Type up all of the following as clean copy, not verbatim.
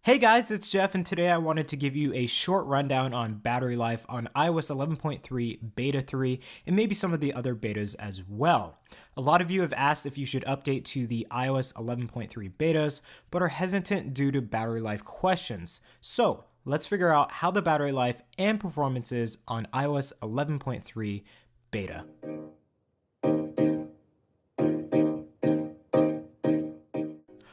Hey guys, it's Jeff, and today I wanted to give you a short rundown on battery life on iOS 11.3 Beta 3 and maybe some of the other betas as well. A lot of you have asked if you should update to the iOS 11.3 betas, but are hesitant due to battery life questions. So let's figure out how the battery life and performance is on iOS 11.3 beta.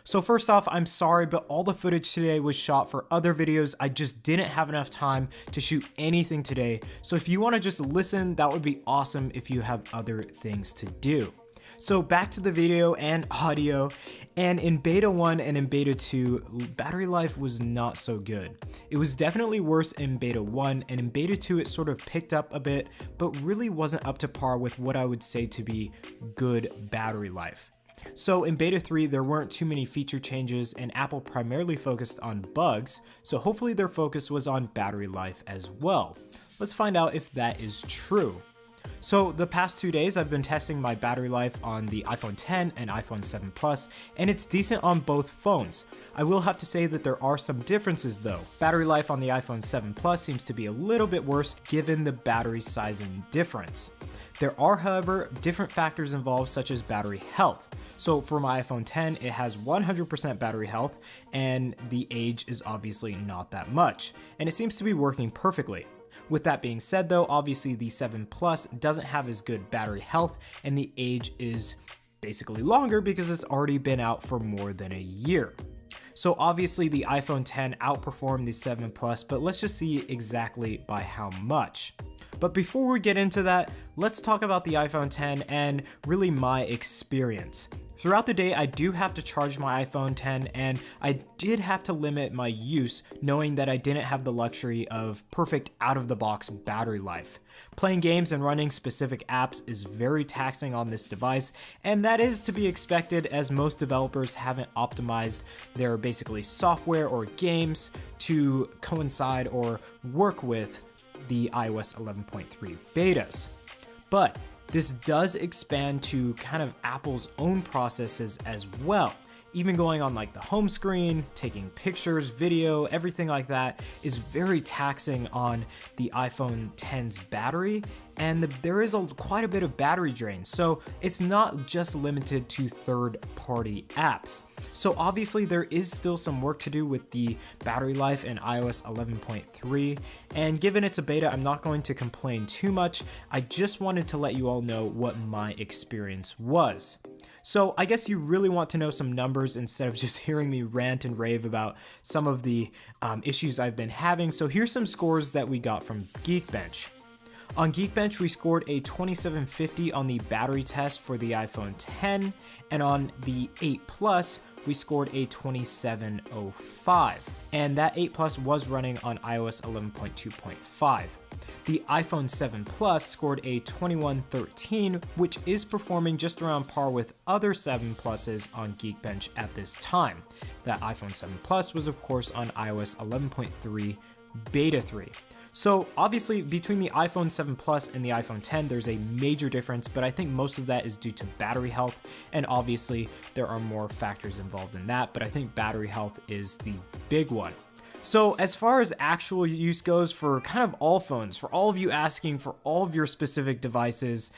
So first off, I'm sorry, but all the footage today was shot for other videos. I just didn't have enough time to shoot anything today. So if you want to just listen, that would be awesome if you have other things to do. So back to the video and audio, and in beta 1 and in beta 2, battery life was not so good. It was definitely worse in beta 1, and in beta 2 it sort of picked up a bit, but really wasn't up to par with what I would say to be good battery life. So in beta 3, there weren't too many feature changes and Apple primarily focused on bugs, so hopefully their focus was on battery life as well. Let's find out if that is true. So the past 2 days I've been testing my battery life on the iPhone 10 and iPhone 7 Plus, and it's decent on both phones. I will have to say that there are some differences though. Battery life on the iPhone 7 Plus seems to be a little bit worse given the battery sizing difference. There are, however, different factors involved such as battery health. So for my iPhone 10, it has 100% battery health, and the age is obviously not that much, and it seems to be working perfectly. With that being said though, obviously the 7 Plus doesn't have as good battery health, and the age is basically longer because it's already been out for more than a year. So obviously the iPhone 10 outperformed the 7 Plus, but let's just see exactly by how much. But before we get into that, let's talk about the iPhone 10 and really my experience. Throughout the day, I do have to charge my iPhone 10, and I did have to limit my use knowing that I didn't have the luxury of perfect out-of-the-box battery life. Playing games and running specific apps is very taxing on this device, and that is to be expected as most developers haven't optimized their basically software or games to coincide or work with the iOS 11.3 betas. But this does expand to kind of Apple's own processes as well. Even going on like the home screen, taking pictures, video, everything like that is very taxing on the iPhone 10's battery, and there is quite a bit of battery drain. So it's not just limited to third-party apps. So obviously there is still some work to do with the battery life in iOS 11.3, and given it's a beta, I'm not going to complain too much. I just wanted to let you all know what my experience was. So I guess you really want to know some numbers instead of just hearing me rant and rave about some of the issues I've been having. So here's some scores that we got from Geekbench. On Geekbench, we scored a 2750 on the battery test for the iPhone 10, and on the 8 Plus, we scored a 2705, and that 8 Plus was running on iOS 11.2.5. The iPhone 7 Plus scored a 2113, which is performing just around par with other 7 Pluses on Geekbench at this time. That iPhone 7 Plus was of course on iOS 11.3 Beta 3. So obviously between the iPhone 7 Plus and the iPhone 10, there's a major difference, but I think most of that is due to battery health, and obviously there are more factors involved in that, but I think battery health is the big one. So as far as actual use goes for kind of all phones, for all of you asking for all of your specific devices,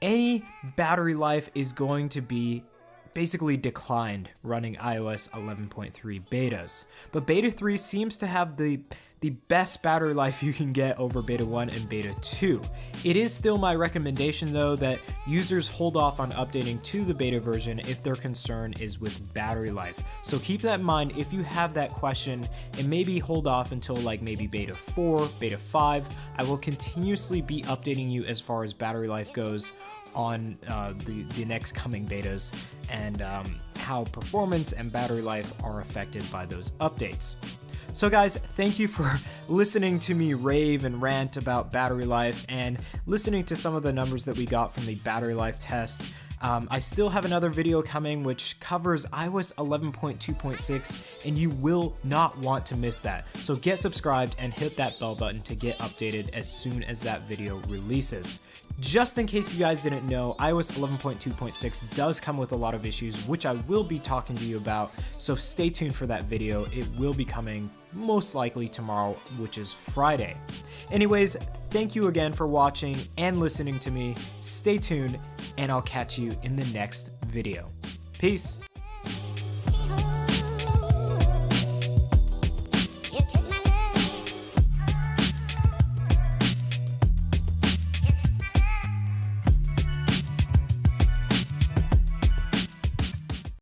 any battery life is going to be basically declined running iOS 11.3 betas. But beta 3 seems to have the best battery life you can get over beta 1 and beta 2. It is still my recommendation though that users hold off on updating to the beta version if their concern is with battery life. So keep that in mind if you have that question, and maybe hold off until like maybe beta 4, beta 5. I will continuously be updating you as far as battery life goes on the next coming betas, and how performance and battery life are affected by those updates. So guys, thank you for listening to me rave and rant about battery life and listening to some of the numbers that we got from the battery life test. I still have another video coming which covers iOS 11.2.6, and you will not want to miss that. So get subscribed and hit that bell button to get updated as soon as that video releases. Just in case you guys didn't know, iOS 11.2.6 does come with a lot of issues, which I will be talking to you about, so stay tuned for that video. It will be coming most likely tomorrow, which is Friday. Anyways, thank you again for watching and listening to me. Stay tuned, and I'll catch you in the next video. Peace.